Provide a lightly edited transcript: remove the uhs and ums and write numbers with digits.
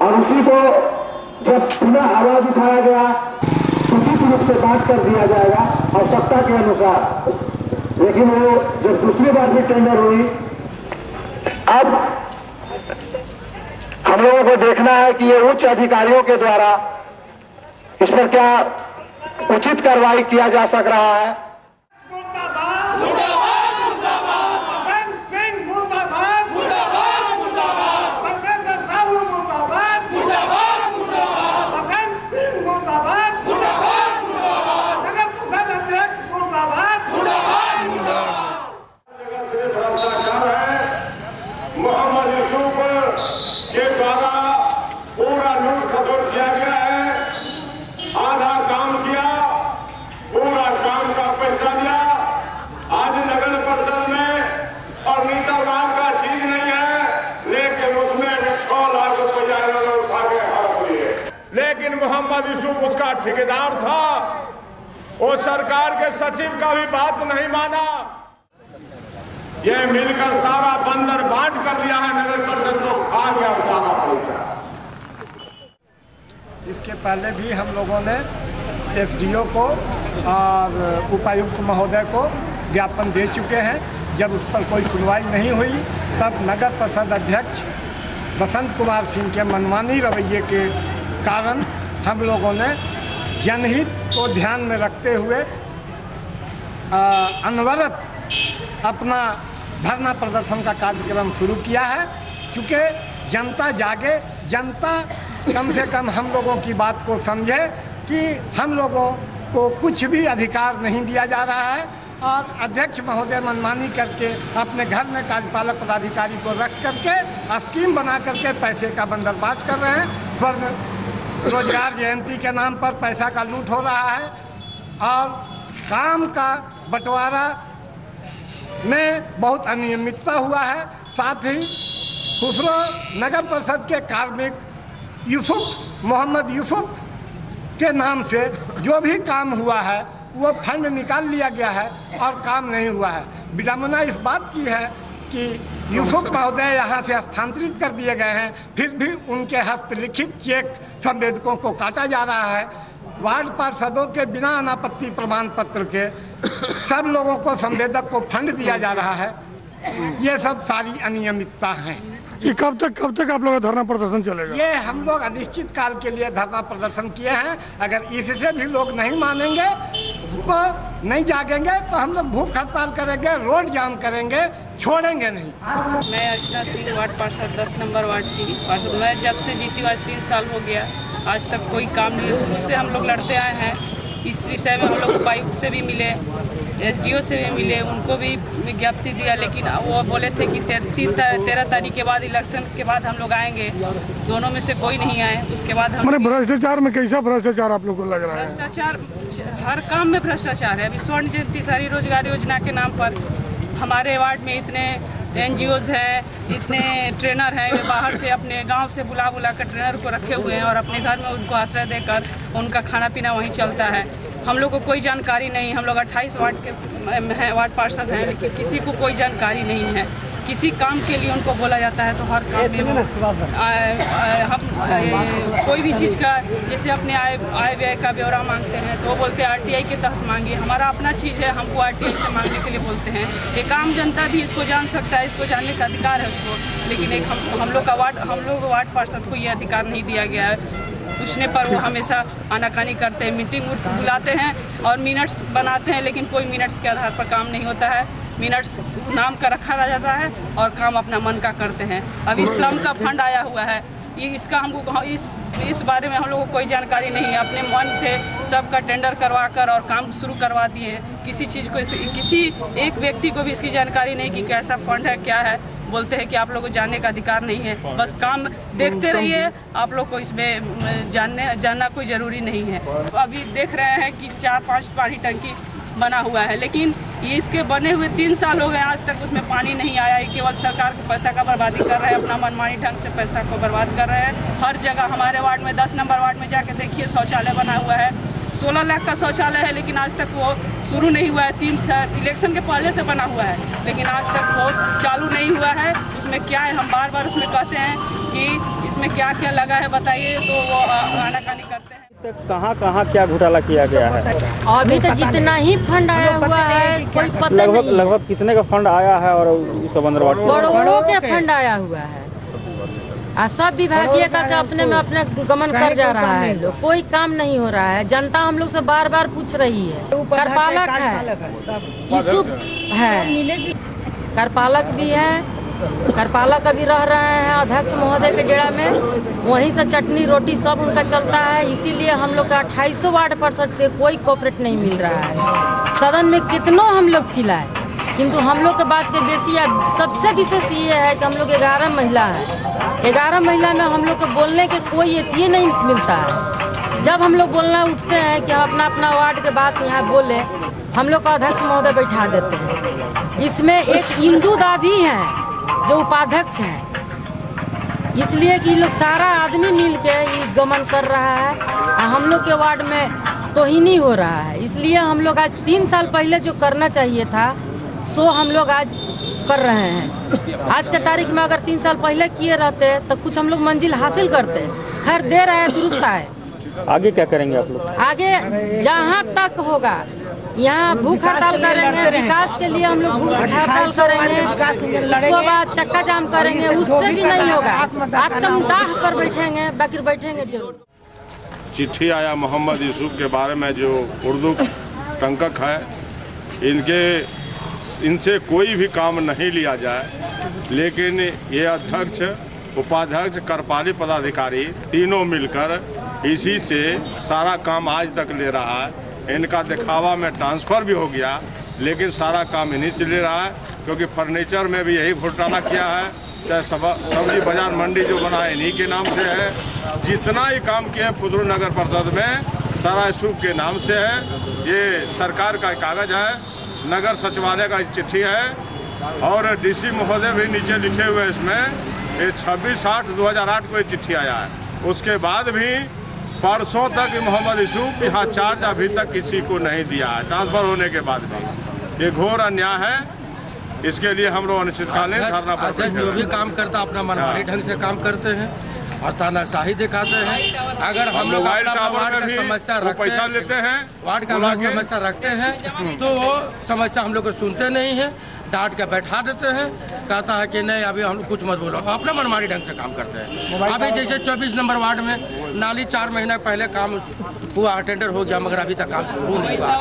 और उसी को जब पुनः आवाज उठाया गया उचित रूप से बात कर दिया जाएगा आवश्यकता के अनुसार। लेकिन वो जब दूसरी बार भी टेंडर हुई, अब हम लोगों को देखना है कि ये उच्च अधिकारियों के द्वारा इस पर क्या उचित कार्रवाई किया जा सक रहा है। लेकिन मोहम्मद यूसुफ उसका ठेकेदार था, वो सरकार के सचिव का भी बात नहीं माना। ये मिलकर सारा बंदर बांट कर लिया है, नगर परिषद को खा गया सारा पैसा। इसके पहले भी हम लोगों ने एसडीओ को और उपायुक्त महोदय को ज्ञापन दे चुके हैं। जब उस पर कोई सुनवाई नहीं हुई तब नगर परिषद अध्यक्ष बसंत कुमार सिंह के मनमानी रवैये के कारण हम लोगों ने जनहित को ध्यान में रखते हुए अनवरत अपना धरना प्रदर्शन का कार्यक्रम शुरू किया है। क्योंकि जनता जागे, जनता कम से कम हम लोगों की बात को समझे कि हम लोगों को कुछ भी अधिकार नहीं दिया जा रहा है और अध्यक्ष महोदय मनमानी करके अपने घर में कार्यपालक पदाधिकारी को रख करके स्कीम बना करके पैसे का बंदरबांट कर रहे हैं। स्वर्ण रोजगार जयंती के नाम पर पैसा का लूट हो रहा है और काम का बंटवारा में बहुत अनियमितता हुआ है। साथ ही खुसरो नगर परिषद के कार्मिक मोहम्मद यूसुफ के नाम से जो भी काम हुआ है वो फंड निकाल लिया गया है और काम नहीं हुआ है। विडंबना इस बात की है कि यूसुफ महोदय यहाँ से स्थानांतरित कर दिए गए हैं, फिर भी उनके हस्तलिखित चेक संवेदकों को काटा जा रहा है। वार्ड पार्षदों के बिना अनापत्ति प्रमाण पत्र के सब लोगों को संवेदक को फंड दिया जा रहा है। ये सब सारी अनियमितता हैं। ये कब तक आप लोग का धरना प्रदर्शन चलेगा? ये हम लोग अनिश्चित काल के लिए धरना प्रदर्शन किए हैं। अगर इससे भी लोग नहीं मानेंगे, वो नहीं जागेंगे तो हम लोग भूख हड़ताल करेंगे, रोड जाम करेंगे, छोड़ेंगे नहीं। मैं अर्चना सिंह, वार्ड पार्षद 10 नंबर वार्ड की पार्षद। मैं जब से जीती आज 3 साल हो गया, आज तक कोई काम नहीं। शुरू से हम लोग लड़ते आए हैं। इस विषय में हम लोग उपायुक्त से भी मिले, एसडीओ से भी मिले, उनको भी विज्ञप्ति दिया, लेकिन वो बोले थे कि 13 तारीख के बाद इलेक्शन के बाद हम लोग आएंगे। दोनों में से कोई नहीं आए। उसके बाद हम भ्रष्टाचार में कैसा भ्रष्टाचार आप लोग को लग रहा है? भ्रष्टाचार हर काम में भ्रष्टाचार है। अभी स्वर्ण जयंती सारी रोजगार योजना के नाम पर हमारे वार्ड में इतने एनजीओज हैं, इतने ट्रेनर हैं, वे बाहर से अपने गांव से बुला कर ट्रेनर को रखे हुए हैं और अपने घर में उनको आश्रय देकर उनका खाना पीना वहीं चलता है। हम लोग को कोई जानकारी नहीं। हम लोग 28 वार्ड के हैं, वार्ड पार्षद हैं, लेकिन किसी को कोई जानकारी नहीं है। किसी काम के लिए उनको बोला जाता है तो हर काम में हम कोई भी चीज़ का जैसे अपने आय व्यय का ब्यौरा मांगते हैं तो वो बोलते हैं आरटीआई के तहत मांगिए। हमारा अपना चीज़ है, हमको आरटीआई से मांगने के लिए बोलते हैं। एक आम जनता भी इसको जान सकता है, इसको जानने का अधिकार है उसको, लेकिन एक हम लोग वार्ड पार्षद को ये अधिकार नहीं दिया गया है। पूछने पर वो हमेशा आनाकानी करते हैं, मीटिंग बुलाते हैं और मिनट्स बनाते हैं, लेकिन कोई मिनट्स के आधार पर काम नहीं होता है। मिनट्स नाम का रखा रह जाता है और काम अपना मन का करते हैं। अब इस्लाम का फंड आया हुआ है, इसका हमको इस बारे में हम लोगों को कोई जानकारी नहीं है। अपने मन से सबका टेंडर करवा कर और काम शुरू करवा दिए हैं। किसी चीज़ को किसी एक व्यक्ति को भी इसकी जानकारी नहीं कि कैसा फंड है, क्या है। बोलते हैं कि आप लोगों को जानने का अधिकार नहीं है, बस काम देखते रहिए, आप लोग को इसमें जानना कोई ज़रूरी नहीं है। अभी देख रहे हैं कि 4-5 पानी टंकी बना हुआ है, लेकिन ये इसके बने हुए 3 साल हो गए, आज तक उसमें पानी नहीं आया है। केवल सरकार के पैसा का बर्बादी कर रहे हैं, अपना मनमानी ढंग से पैसा को बर्बाद कर रहे हैं। हर जगह हमारे वार्ड में 10 नंबर वार्ड में जाके देखिए शौचालय बना हुआ है। 16 लाख का शौचालय है, लेकिन आज तक वो शुरू नहीं हुआ है। 3 साल इलेक्शन के पहले से बना हुआ है, लेकिन आज तक वो चालू नहीं हुआ है। उसमें क्या है, हम बार बार उसमें कहते हैं कि उसमें क्या क्या लगा है बताइए, तो वो आनाकानी करते हैं। तो कहाँ क्या घोटाला किया गया है? अभी तो जितना ही फंड आया हुआ है कोई पता नहीं। लगभग कितने का फंड आया है और उसका बंदरवाट? करोड़ों के फंड आया हुआ है। सब विभागीय का अपने में अपने गमन कर जा रहा है लोग, कोई काम नहीं हो रहा है। जनता हम लोग से बार बार पूछ रही है। करपालक है, यूसुफ है, करपालक भी है, करपालक अभी रह रहे हैं अध्यक्ष महोदय के डेरा में, वहीं से चटनी रोटी सब उनका चलता है। इसीलिए हम लोग का 2800 वार्ड पार्षद के कोई कोऑपरेट नहीं मिल रहा है। सदन में कितनों हम लोग चिल्लाए, किंतु हम लोग के बात के बेसी सबसे विशेष ये है कि हम लोग 11 महिला है। 11 महिला में हम लोग को बोलने के कोई ये नहीं मिलता है। जब हम लोग बोलना उठते हैं कि हम अपना अपना वार्ड के बात यहाँ बोले, हम लोग का अध्यक्ष महोदय बैठा देते हैं। इसमें एक इंदू दा भी हैं जो उपाध्यक्ष हैं, इसलिए कि लोग सारा आदमी मिल के गमन कर रहा है। हम लोग के वार्ड में तोहिनी हो रहा है। इसलिए हम लोग आज 3 साल पहले जो करना चाहिए था सो हम लोग आज कर रहे हैं। आज के तारीख में अगर 3 साल पहले किए रहते तो कुछ हम लोग मंजिल हासिल करते। खैर दे रहे हैं, दुरुस्त है। आगे क्या करेंगे आप लोग? आगे जहाँ तक होगा यहाँ भूख हड़ताल करेंगे, विकास के लिए हम लोग भूख हड़ताल करेंगे, उसके बाद चक्का जाम करेंगे, उससे भी नहीं होगा। आत्मदाह पर बैठेंगे, बाकी बैठेंगे जरूर। चिट्ठी आया मोहम्मद यूसुफ के बारे में जो उर्दू टंकक है, इनसे कोई भी काम नहीं लिया जाए, लेकिन ये अध्यक्ष उपाध्यक्ष करपाली पदाधिकारी तीनों मिलकर इसी से सारा काम आज तक ले रहा है। इनका दिखावा में ट्रांसफ़र भी हो गया, लेकिन सारा काम इन्हीं से ले रहा है, क्योंकि फर्नीचर में भी यही घोटाला किया है। चाहे सब्जी बाजार मंडी जो बना है इन्हीं के नाम से है। जितना ही काम किए हैं पुदरू नगर परिषद में सारा यूसुफ के नाम से है। ये सरकार का कागज़ है, नगर सचिवालय का चिट्ठी है और डीसी महोदय भी नीचे लिखे हुए इसमें। ये 26/8/2008 को ये चिट्ठी आया है। उसके बाद भी परसों तक मोहम्मद यूसुफ यहाँ चार्ज अभी तक किसी को नहीं दिया है, ट्रांसफर होने के बाद भी। ये घोर अन्याय है। इसके लिए हम लोग अनिश्चितकालीन धरना पर जो भी काम करता अपना मनमानी ढंग से काम करते हैं और तानाशाही दिखाते हैं। अगर हम लोग वार्ड का समस्या पैसा लेते हैं, वार्ड का समस्या रखते हैं तो वो समस्या हम लोग को सुनते नहीं है, डांट के बैठा देते हैं। कहता है कि नहीं अभी हम कुछ मत बोलो, अपना मनमानी ढंग से काम करते हैं। अभी जैसे 24 नंबर वार्ड में नाली 4 महीना पहले काम हुआ, टेंडर हो गया, मगर अभी तक काम शुरू नहीं हुआ।